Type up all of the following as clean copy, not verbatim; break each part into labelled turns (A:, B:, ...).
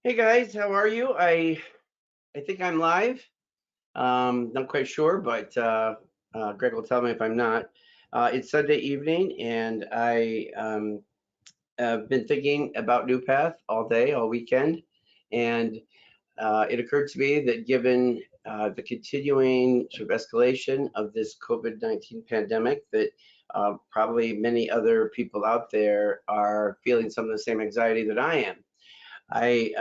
A: Hey guys, how are you? I think I'm live. Not quite sure, but Greg will tell me if I'm not. It's Sunday evening, and I have been thinking about NuPath all day, all weekend, and it occurred to me that given the continuing sort of escalation of this COVID-19 pandemic, that probably many other people out there are feeling some of the same anxiety that I am. I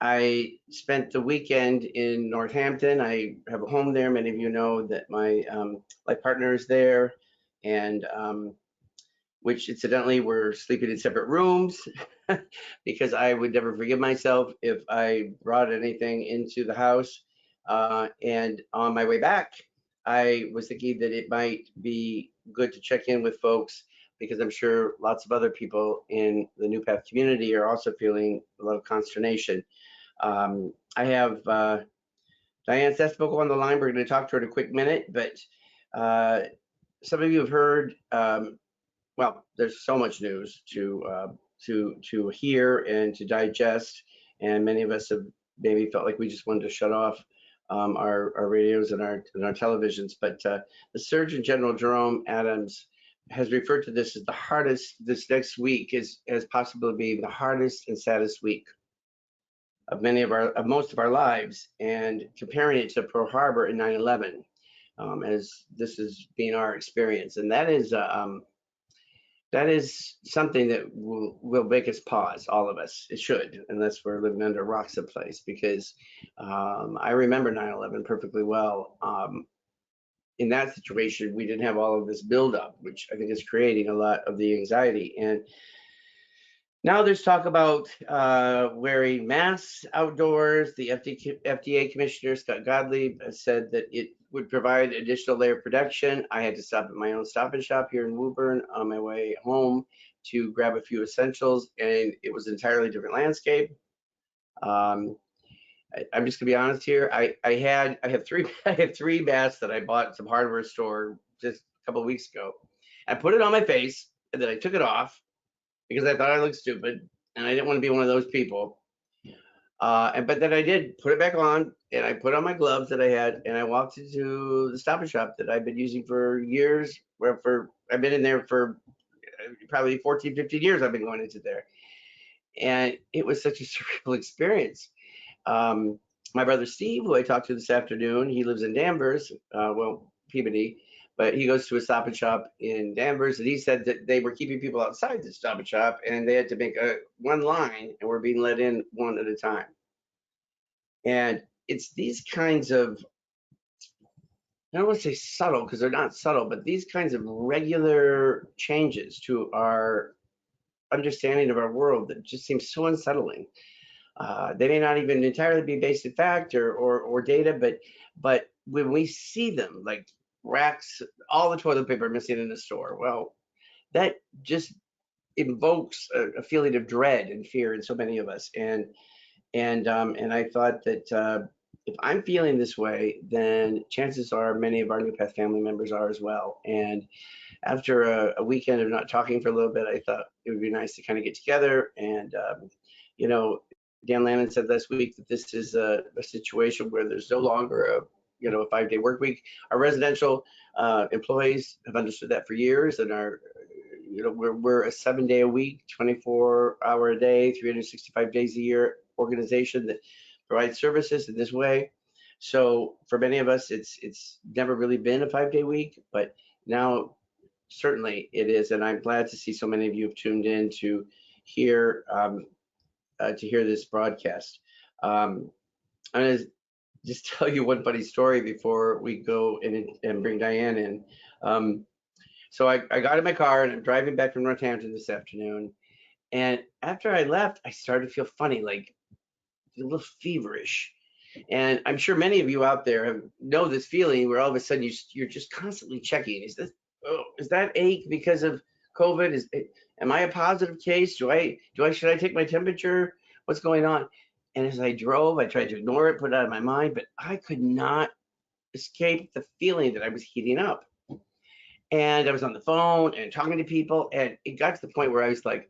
A: I spent the weekend in Northampton. I have a home there. Many of you know that my life partner is there, and which incidentally we're sleeping in separate rooms because I would never forgive myself if I brought anything into the house. And on my way back, I was thinking that it might be good to check in with folks because I'm sure lots of other people in the NuPath community are also feeling a lot of consternation. I have Diann Sespico on the line. We're going to talk to her in a quick minute, but uh, some of you have heard. Well, there's so much news to hear and to digest, and many of us have maybe felt like we just wanted to shut off our radios and our televisions. But the Surgeon General Jerome Adams has referred to this as the hardest. This next week is as possibly being the hardest and saddest week of most of our lives, and comparing it to Pearl Harbor in 9/11, as this is being our experience, and that is something that will make us pause, all of us. It should, unless we're living under rocks someplace, because I remember 9/11 perfectly well. In that situation, we didn't have all of this buildup, which I think is creating a lot of the anxiety. And now there's talk about wearing masks outdoors. The FDA Commissioner Scott Gottlieb has said that it would provide additional layer of protection. I had to stop at my own Stop and Shop here in Woburn on my way home to grab a few essentials, and it was an entirely different landscape. Um, I'm just gonna be honest here. I have three I have three masks that I bought at some hardware store just a couple of weeks ago. I put it on my face, and then I took it off because I thought I looked stupid, and I didn't want to be one of those people. But then I did put it back on, and I put on my gloves that I had, and I walked into the Stop and Shop that I've been using for years. Where for I've been in there for probably 14, 15 years. I've been going into there, and it was such a surreal experience. Um, my brother Steve, who I talked to this afternoon, he lives in Danvers, well, Peabody, but he goes to a Stop and Shop in Danvers, and he said that they were keeping people outside the Stop and Shop, and they had to make one line, and were being let in one at a time. And it's these kinds of, I don't want to say subtle because they're not subtle, but these kinds of regular changes to our understanding of our world that just seems so unsettling. They may not even entirely be based in fact or data, but when we see them, like racks, all the toilet paper missing in the store, well, that just invokes a feeling of dread and fear in so many of us. And I thought that if I'm feeling this way, then chances are many of our NuPath family members are as well. And after a weekend of not talking for a little bit, I thought it would be nice to kind of get together. And Dan Lannon said last week that this is a situation where there's no longer a 5-day work week. Our residential employees have understood that for years, and we're a 7-day a week, 24-hour a day, 365 days a year organization that provides services in this way. So for many of us, it's never really been a 5-day week, but now certainly it is, and I'm glad to see so many of you have tuned in hear to hear this broadcast. I'm going to just tell you one funny story before we go in and bring Diann in. So I got in my car and I'm driving back from Northampton this afternoon. And after I left, I started to feel funny, like a little feverish. And I'm sure many of you out there know this feeling where all of a sudden you're just constantly checking. Is that ache because of COVID? Am I a positive case? Should I take my temperature? What's going on? And as I drove, I tried to ignore it, put it out of my mind, but I could not escape the feeling that I was heating up. And I was on the phone and talking to people, and it got to the point where I was like,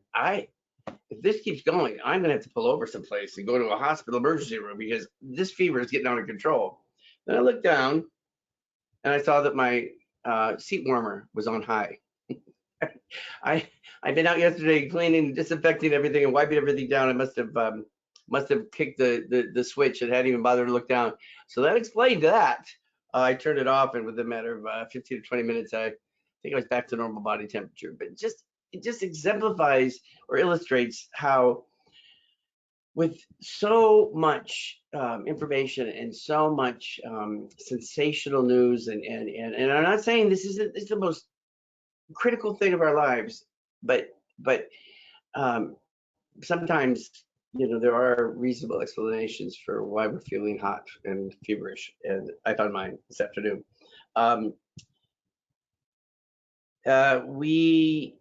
A: if this keeps going, I'm gonna have to pull over someplace and go to a hospital emergency room because this fever is getting out of control. Then I looked down and I saw that my seat warmer was on high. I I've been out yesterday cleaning, disinfecting everything, and wiping everything down. I must have kicked the switch and hadn't even bothered to look down. So that explained that. I turned it off, and within a matter of 15 to 20 minutes, I think I was back to normal body temperature. But it just exemplifies or illustrates how, with so much information and so much sensational news, and I'm not saying this is the most critical thing of our lives, but um, sometimes there are reasonable explanations for why we're feeling hot and feverish, and I found mine this afternoon. Um, we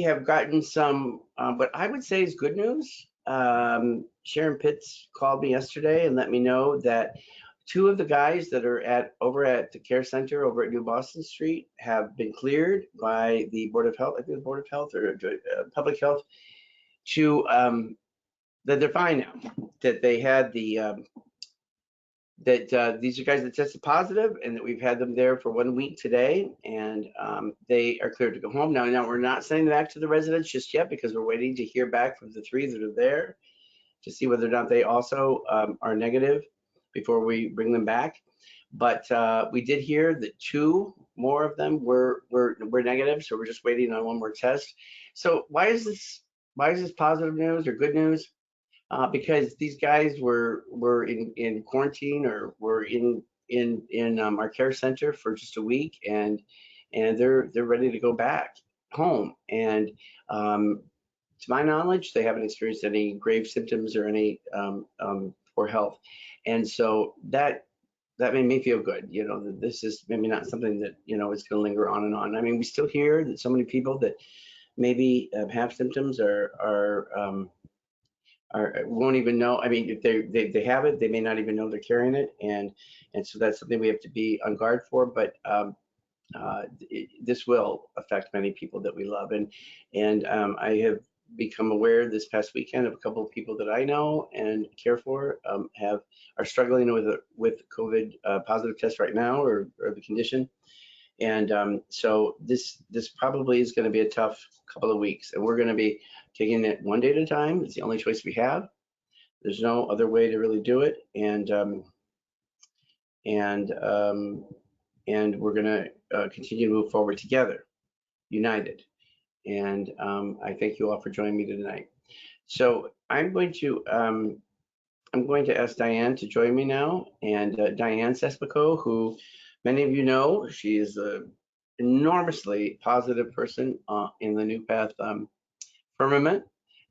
A: have gotten some what I would say is good news. Sharon Pitts called me yesterday and let me know that two of the guys that are over at the care center over at New Boston Street have been cleared by the Board of Health, I think the Board of Health or Public Health, to that they're fine now. That they had these are guys that tested positive, and that we've had them there for 1 week today, and they are cleared to go home now. Now we're not sending them back to the residents just yet because we're waiting to hear back from the 3 that are there to see whether or not they also are negative before we bring them back. But we did hear that 2 more of them were negative, so we're just waiting on 1 more test. So why is this positive news or good news? Because these guys were in quarantine or were in our care center for just a week, and they're ready to go back home. And to my knowledge, they haven't experienced any grave symptoms or any poor health, and so that made me feel good. That this is maybe not something that is going to linger on and on. I mean, we still hear that so many people that maybe have symptoms won't even know. I mean, if they have it, they may not even know they're carrying it, and so that's something we have to be on guard for. But this will affect many people that we love, and I have become aware this past weekend of a couple of people that I know and care for are struggling with COVID positive test right now or the condition. And so this probably is going to be a tough couple of weeks, and we're going to be taking it one day at a time. It's the only choice we have. There's no other way to really do it, and we're going to continue to move forward together, united. And I thank you all for joining me tonight. So I'm going to ask Diann to join me now, and Diann Sespico, who many of you know, she is an enormously positive person in the NuPath firmament.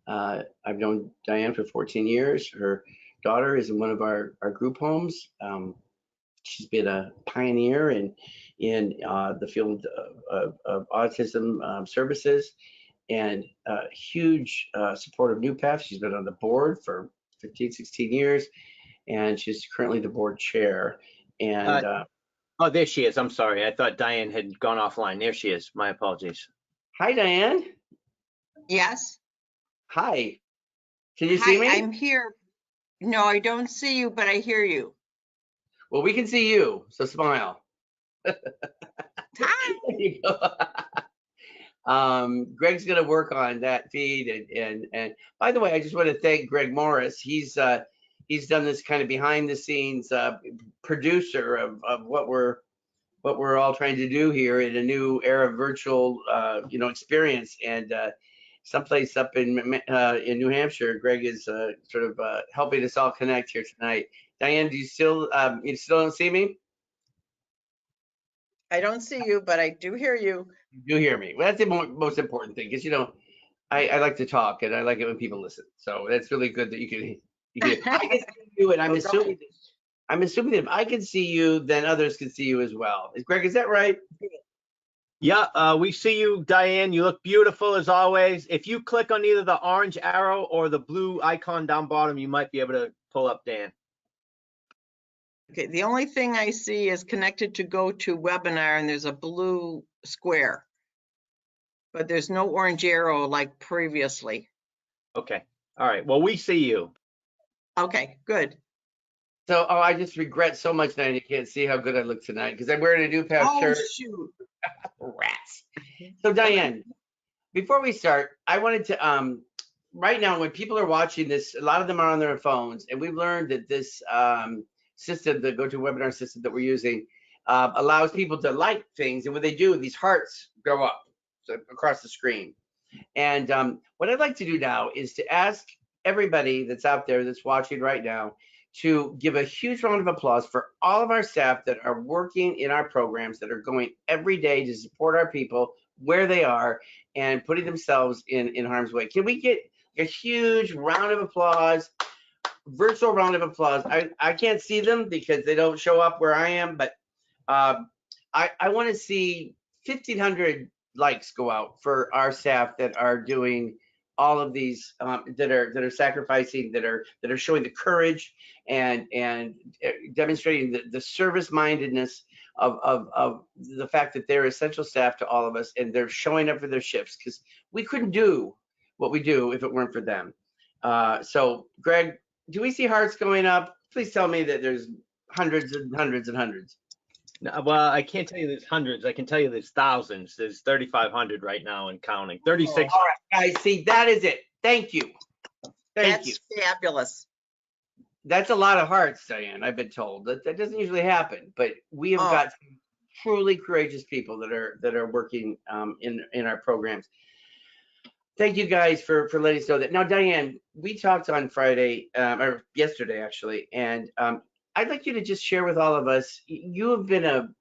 A: I've known Diann for 14 years. Her daughter is in one of our group homes. She's been a pioneer in the field of autism services, and huge support of NuPath. She's been on the board for 15, 16 years, and she's currently the board chair. And
B: oh, there she is. I'm sorry. I thought Diann had gone offline. There she is. My apologies.
A: Hi, Diann.
C: Yes.
A: Hi. Can you see me?
C: I'm here. No, I don't see you, but I hear you.
A: Well, we can see you, so smile.
C: Hi.
A: There you go. Greg's going to work on that feed, and by the way, I just want to thank Greg Morris. He's done this kind of behind the scenes producer of what we're all trying to do here in a new era of virtual experience, and someplace up in New Hampshire, Greg is sort of helping us all connect here tonight. Diann, do you still don't see me?
C: I don't see you, but I do hear you.
A: You do hear me. Well, that's the most important thing, because I like to talk, and I like it when people listen. So that's really good that you can. I can see you, and I'm assuming that if I can see you, then others can see you as well. Greg, is that right?
B: Yeah, we see you, Diann. You look beautiful as always. If you click on either the orange arrow or the blue icon down bottom, you might be able to pull up Dan.
C: Okay, the only thing I see is connected to go to webinar, and there's a blue square. but there's no orange arrow like previously.
B: Okay. All right. Well, we see you.
C: Okay, good.
A: So, oh, I just regret so much that you can't see how good I look tonight because I'm wearing a NuPath
C: Oh,
A: shirt.
C: shoot.
A: Rats. So, Diann, before we start, I wanted to right now when people are watching this, a lot of them are on their phones, and we've learned that this system, the GoToWebinar system that we're using, allows people to like things, and when they do, these hearts go up across the screen. And what I'd like to do now is to ask everybody that's out there that's watching right now to give a huge round of applause for all of our staff that are working in our programs, that are going every day to support our people where they are and putting themselves in harm's way. Can we get a huge round of applause, virtual round of applause? I can't see them because they don't show up where I am, but I want to see 1,500 likes go out for our staff that are doing all of these, that are sacrificing, that are showing the courage and demonstrating the service mindedness of the fact that they're essential staff to all of us, and they're showing up for their shifts, because we couldn't do what we do if it weren't for them. So Greg, do we see hearts going up? Please tell me that there's hundreds and hundreds and hundreds.
B: No, well, I can't tell you there's hundreds. I can tell you there's thousands. There's 3,500 right now and counting. 36.
A: All right, guys, see, that is it. Thank you. Thank you.
C: That's fabulous.
A: That's a lot of hearts, Diann, I've been told. That doesn't usually happen, but we have got some truly courageous people that are working in our programs. Thank you guys for letting us know that. Now, Diann, we talked on Friday, or yesterday actually, and I'd like you to just share with all of us. You have been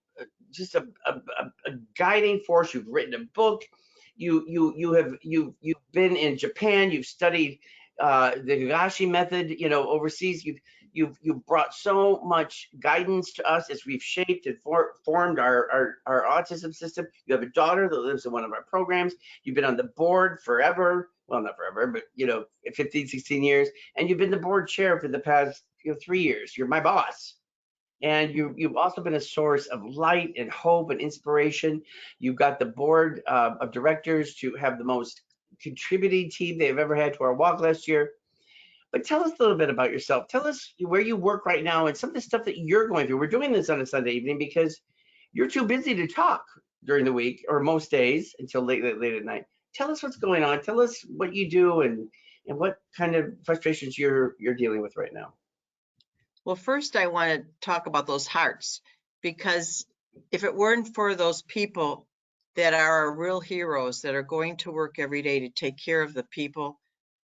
A: just a guiding force. You've written a book. You've been in Japan. You've studied the Higashi method, overseas. You've brought so much guidance to us as we've shaped and formed our autism system. You have a daughter that lives in one of our programs. You've been on the board forever. Well, not forever, but 15, 16 years. And you've been the board chair for the past 3 years. You're my boss. And you've also been a source of light and hope and inspiration. You've got the board of directors to have the most contributing team they've ever had to our walk last year. But tell us a little bit about yourself. Tell us where you work right now and some of the stuff that you're going through. We're doing this on a Sunday evening because you're too busy to talk during the week or most days until late at night. Tell us what's going on. Tell us what you do and what kind of frustrations you're dealing with right now.
C: Well, first I want to talk about those hearts, because if it weren't for those people that are our real heroes that are going to work every day to take care of the people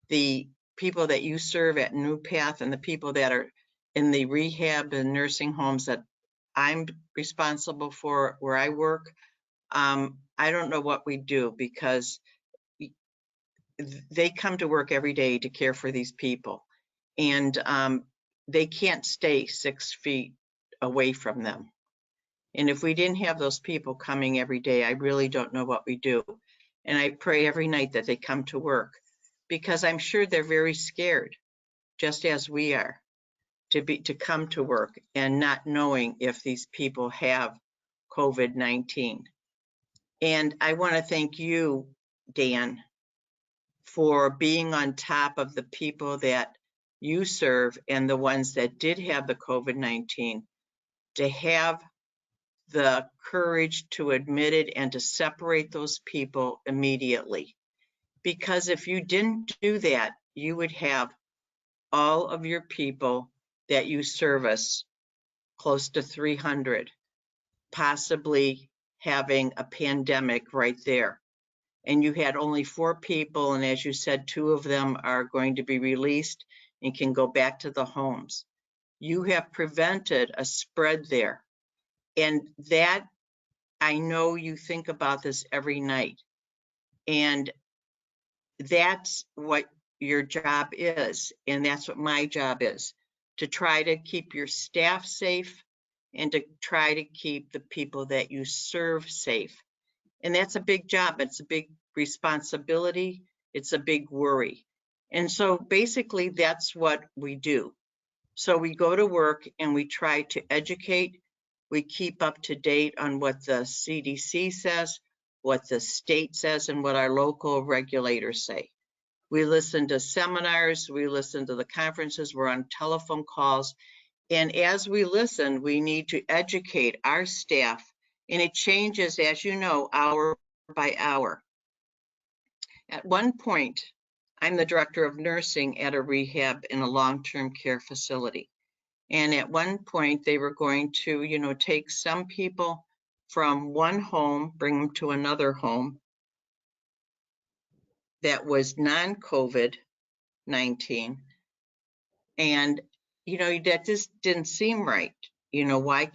C: that you serve at NuPath and the people that are in the rehab and nursing homes that I'm responsible for where I work, I don't know what we do, because they come to work every day to care for these people, and they can't stay 6 feet away from them. And if we didn't have those people coming every day, I really don't know what we do. And I pray every night that they come to work, because I'm sure they're very scared, just as we are, to come to work and not knowing if these people have COVID-19. And I want to thank you, Dan, for being on top of the people that you serve and the ones that did have the COVID-19, to have the courage to admit it and to separate those people immediately. Because if you didn't do that, you would have all of your people that you service, close to 300, possibly having a pandemic right there. And you had only 4 people, and as you said, 2 of them are going to be released and can go back to the homes. You have prevented a spread there. And that, I know you think about this every night. And that's what your job is. And that's what my job is, to try to keep your staff safe and to try to keep the people that you serve safe. And that's a big job. It's a big responsibility. It's a big worry. And so basically that's what we do. So we go to work and we try to educate. We keep up to date on what the CDC says, what the state says and what our local regulators say. We listen to seminars, we listen to the conferences, we're on telephone calls. And as we listen, we need to educate our staff, and it changes, as you know, hour by hour. At one point, I'm the director of nursing at a rehab in a long-term care facility. And at one point, they were going to, you know, take some people from one home, bring them to another home that was non-COVID-19. And, you know, that just didn't seem right. You know, why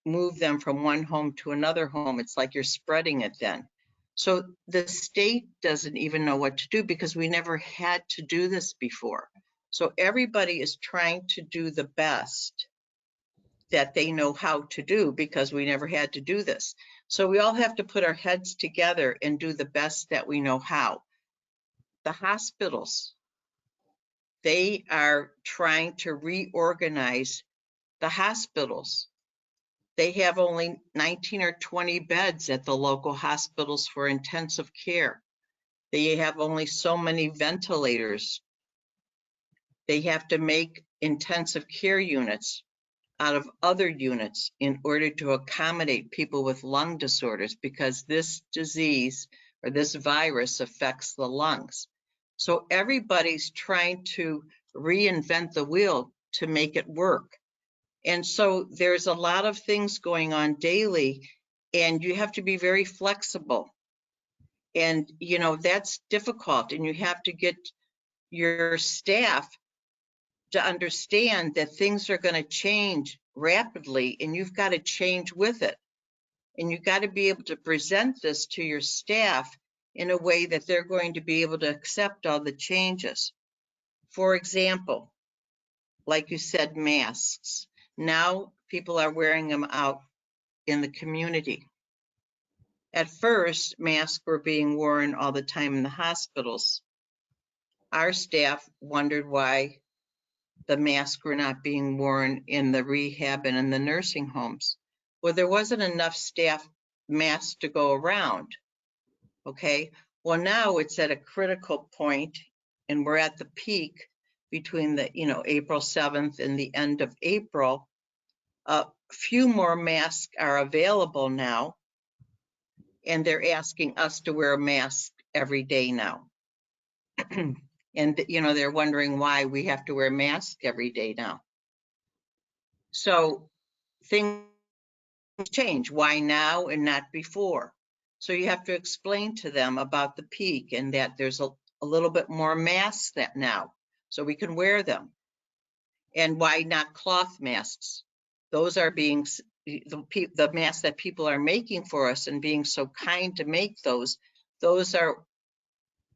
C: move them from one home to another home? It's like you're spreading it then. So the state doesn't even know what to do because we never had to do this before. So everybody is trying to do the best that they know how to do because we never had to do this. So we all have to put our heads together and do the best that we know how. The hospitals, they are trying to reorganize the hospitals. They have only 19 or 20 beds at the local hospitals for intensive care. They have only so many ventilators. They have to make intensive care units out of other units in order to accommodate people with lung disorders because this disease or this virus affects the lungs. So everybody's trying to reinvent the wheel to make it work. And so there's a lot of things going on daily, and you have to be very flexible. And, you know, that's difficult, and you have to get your staff to understand that things are going to change rapidly, and you've got to change with it. And you've got to be able to present this to your staff in a way that they're going to be able to accept all the changes. For example, like you said, masks. Now people are wearing them out in the community. At first, masks were being worn all the time in the hospitals. Our staff wondered why the masks were not being worn in the rehab and in the nursing homes. Well, there wasn't enough staff masks to go around, okay? Well, now it's at a critical point, and we're at the peak between the, you know, April 7th and the end of April. A few more masks are available now, and they're asking us to wear a mask every day now. And, you know, they're wondering why we have to wear masks every day now. So things change. Why now and not before? So you have to explain to them about the peak and that there's a little bit more masks that now, so we can wear them. And why not cloth masks? Those are being, the masks that people are making for us and being so kind to make those are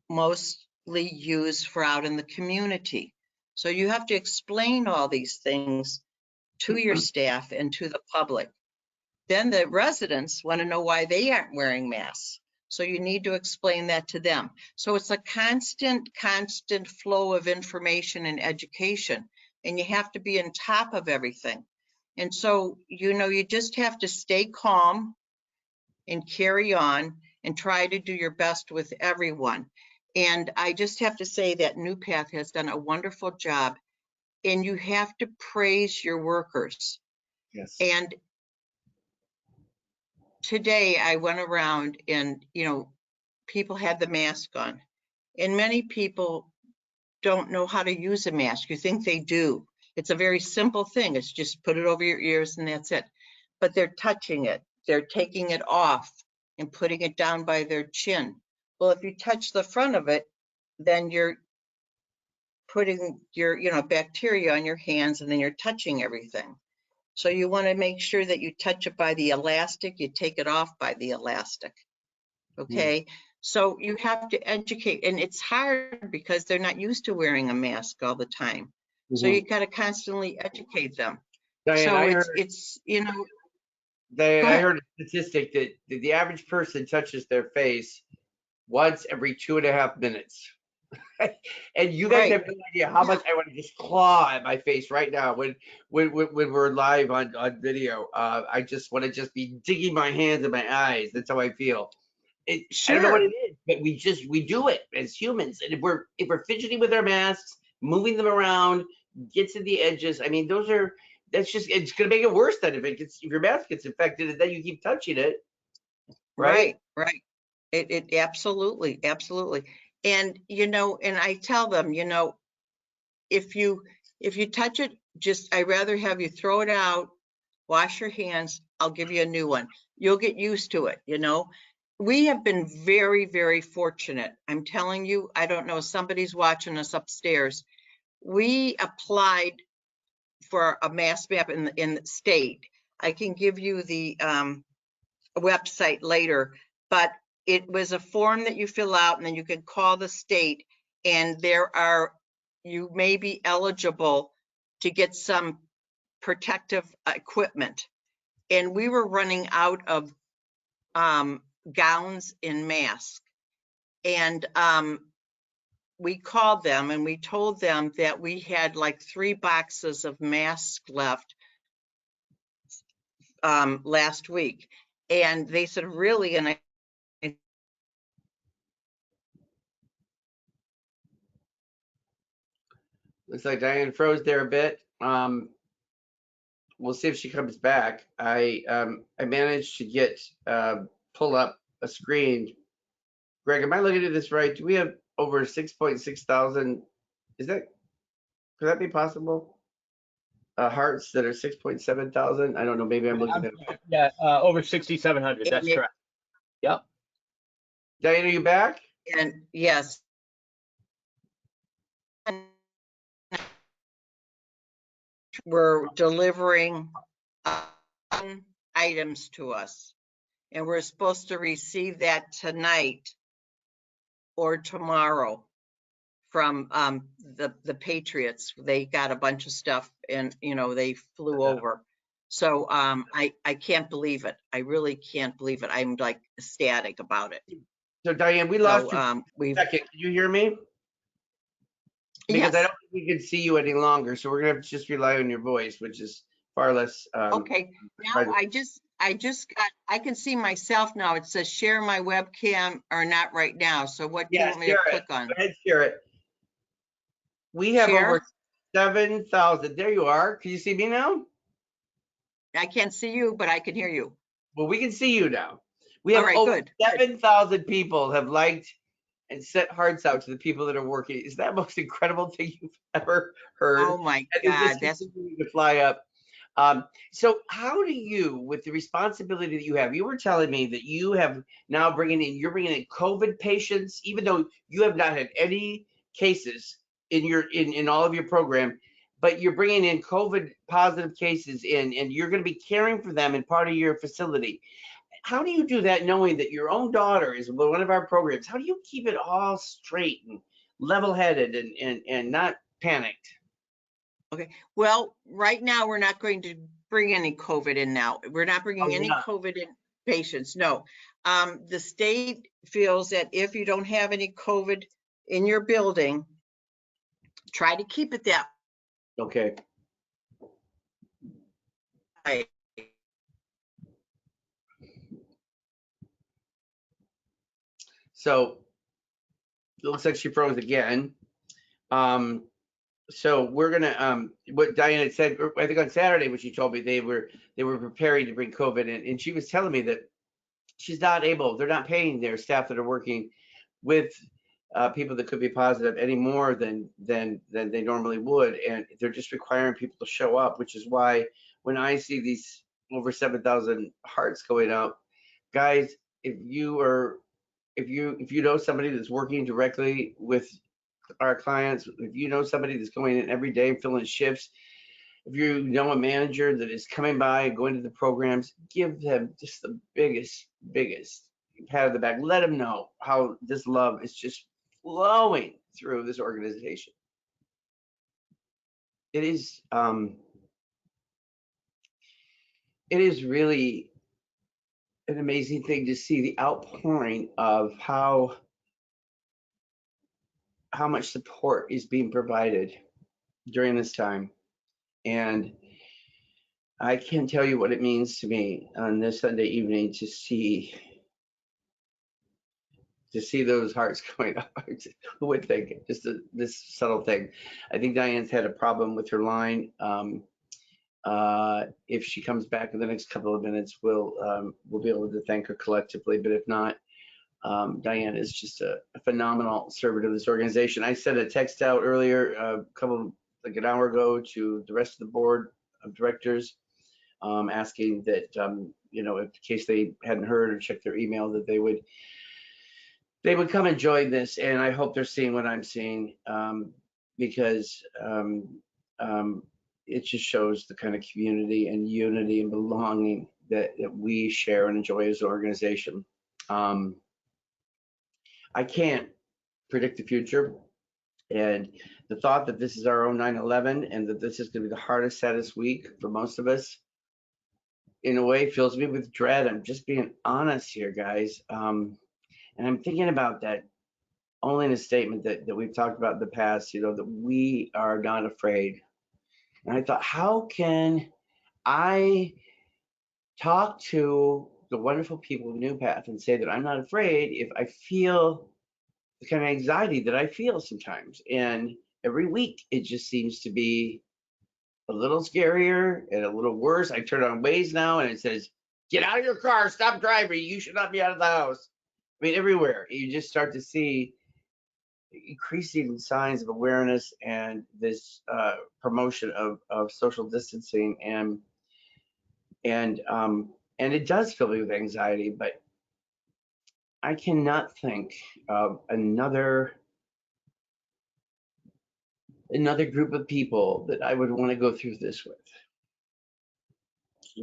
C: mostly used for out in the community. So you have to explain all these things to your staff and to the public. Then the residents want to know why they aren't wearing masks. So you need to explain that to them. So it's a constant flow of information and education, and you have to be on top of everything. And so, you know, you just have to stay calm and carry on and try to do your best with everyone. And I just have to say that NuPath has done a wonderful job, and you have to praise your workers.
A: Yes.
C: And today I went around and, you know, people had the mask on, and many people don't know how to use a mask. You think they do. It's a very simple thing. It's just put it over your ears and that's it. But they're touching it. They're taking it off and putting it down by their chin. Well, if you touch the front of it, then you're putting your, you know, bacteria on your hands, and then you're touching everything. So you want to make sure that you touch it by the elastic, you take it off by the elastic. Okay. So you have to educate, and it's hard because they're not used to wearing a mask all the time. So you got to constantly educate them.
A: Diann,
C: So it's, you know.
A: I heard a statistic that the average person touches their face once every 2.5 minutes. And you guys
C: Right.
A: have no idea how much I want to just claw at my face right now when we're live on video. I just want to just be digging my hands in my eyes. That's how I feel. I don't know what
C: Sure.
A: it is, but we do it as humans. And if we're fidgeting with our masks, moving them around, get to the edges. I mean, that's just it's gonna make it worse then if your mask gets infected and then you keep touching it, right?
C: Right. It absolutely, absolutely. And, and I tell them, if you touch it, I'd rather have you throw it out, wash your hands, I'll give you a new one. You'll get used to it, We have been very, very fortunate. I'm telling you, I don't know, somebody's watching us upstairs. We applied for a mass map in the state. I can give you the website later, but it was a form that you fill out and then you can call the state, and you may be eligible to get some protective equipment. And we were running out of gowns and masks. And we called them and we told them that we had like 3 boxes of masks left last week. And they said, really? And I
A: Looks like Diann froze there a bit. We'll see if she comes back. I managed to get pull up a screen. Greg, am I looking at this right? Do we have over 6.6 thousand? Could that be possible? Hearts that are 6.7 thousand? I don't know. Maybe I'm looking at it.
B: Yeah, over 6,700. That's
C: and
B: correct. Yep.
A: Diann, are you back?
C: and yes. We're delivering items to us, and we're supposed to receive that tonight or tomorrow from the Patriots. They got a bunch of stuff and they flew over. So I can't believe it. I really can't believe it. I'm like ecstatic about it.
A: So Diann, we lost you for a
C: we've
A: second. Can you hear me? Because I
C: yes.
A: don't think we can see you any longer, so we're gonna have to just rely on your voice, which is far less.
C: Okay, now I can see myself now. It says share my webcam or not right now. So what do you
A: Yeah,
C: want me to
A: share it.
C: click on?
A: Go ahead, share it. We have
C: Share?
A: over 7,000. There you are. Can you see me now?
C: I can't see you, but I can hear you.
A: Well, we can see you now. We
C: All
A: have
C: right,
A: over
C: good.
A: 7,000 people have liked and sent hearts out to the people that are working. Is that the most incredible thing you've ever heard?
C: Oh my
A: And they're
C: God,
A: just
C: that's
A: continuing to fly up. So how do you, with the responsibility that you have, you were telling me that you have now you're bringing in COVID patients, even though you have not had any cases in all of your program, but you're bringing in COVID positive cases in, and you're going to be caring for them in part of your facility. How do you do that knowing that your own daughter is one of our programs? How do you keep it all straight and level-headed and not panicked?
C: okay. Well, right now we're not going to bring any COVID in now. We're not bringing
A: Oh,
C: any
A: yeah.
C: COVID in patients. No. The state feels that if you don't have any COVID in your building, try to keep it that
A: Okay.
C: way.
A: So it looks like she froze again. So we're gonna what Diann had said, I think on Saturday when she told me they were preparing to bring COVID in, and she was telling me that she's not able, they're not paying their staff that are working with people that could be positive any more than they normally would, and they're just requiring people to show up, which is why when I see these over 7,000 hearts going out, guys, if you know somebody that's working directly with our clients, if you know somebody that's going in every day filling shifts, if you know a manager that is coming by and going to the programs, give them just the biggest pat on the back. Let them know how this love is just flowing through this organization. It is really an amazing thing to see the outpouring of how how much support is being provided during this time. And I can't tell you what it means to me on this Sunday evening to see those hearts going up. Who would think it? Just this subtle thing. I think Dianne's had a problem with her line. If she comes back in the next couple of minutes, we'll be able to thank her collectively. But if not, Diann is just a phenomenal servant of this organization. I sent a text out earlier, like an hour ago, to the rest of the board of directors, asking that, you know, in case they hadn't heard or checked their email, that they would come and join this. And I hope they're seeing what I'm seeing, because it just shows the kind of community and unity and belonging that we share and enjoy as an organization. I can't predict the future, and the thought that this is our own 9/11 and that this is going to be the hardest, saddest week for most of us, in a way, fills me with dread. I'm just being honest here, guys. And I'm thinking about that only in a statement that we've talked about in the past, you know, that we are not afraid. And I thought, how can I talk to the wonderful people of NuPath and say that I'm not afraid if I feel the kind of anxiety that I feel sometimes? And every week it just seems to be a little scarier and a little worse. I turn on Waze now and it says, get out of your car, stop driving, you should not be out of the house. I mean, everywhere you just start to see increasing signs of awareness and this promotion of social distancing, and it does fill me with anxiety. But I cannot think of another group of people that I would want to go through this with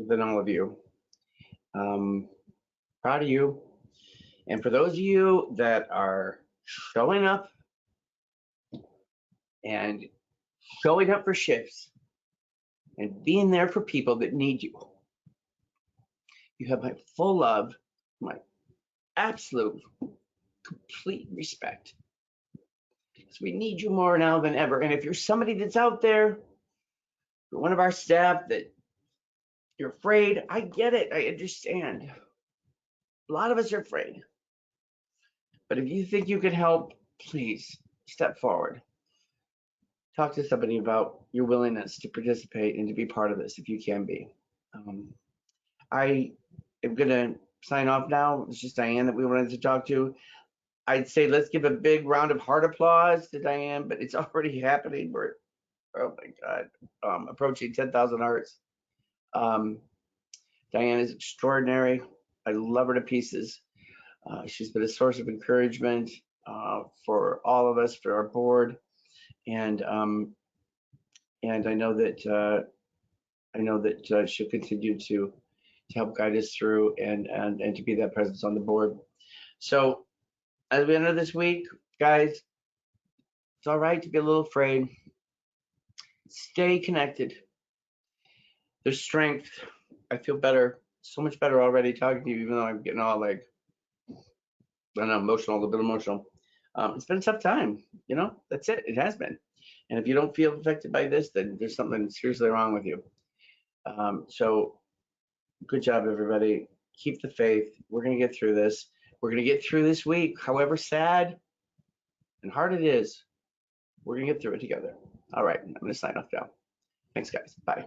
A: than all of you. Proud of you. And for those of you that are showing up and showing up for shifts and being there for people that need you, you have my full love, my absolute, complete respect. Because we need you more now than ever. And if you're somebody that's out there, you're one of our staff, that you're afraid, I get it, I understand. A lot of us are afraid. But if you think you can help, please step forward. Talk to somebody about your willingness to participate and to be part of this if you can be. I am going to sign off now. It's just Diann that we wanted to talk to. I'd say let's give a big round of heart applause to Diann, but it's already happening. We're, oh my God, approaching 10,000 hearts. Diann is extraordinary. I love her to pieces. She's been a source of encouragement for all of us, for our board, and I know that she'll continue to help guide us through and to be that presence on the board. So as we enter this week, guys, it's all right to be a little afraid. Stay connected. There's strength. I feel better, so much better already talking to you, even though I'm getting all like, I don't know, emotional, a little bit emotional. It's been a tough time, you know, that's it. It has been. And if you don't feel affected by this, then there's something seriously wrong with you. So good job, everybody. Keep the faith. We're going to get through this. We're going to get through this week, however sad and hard it is. We're going to get through it together. All right, I'm going to sign off now. Thanks, guys. Bye.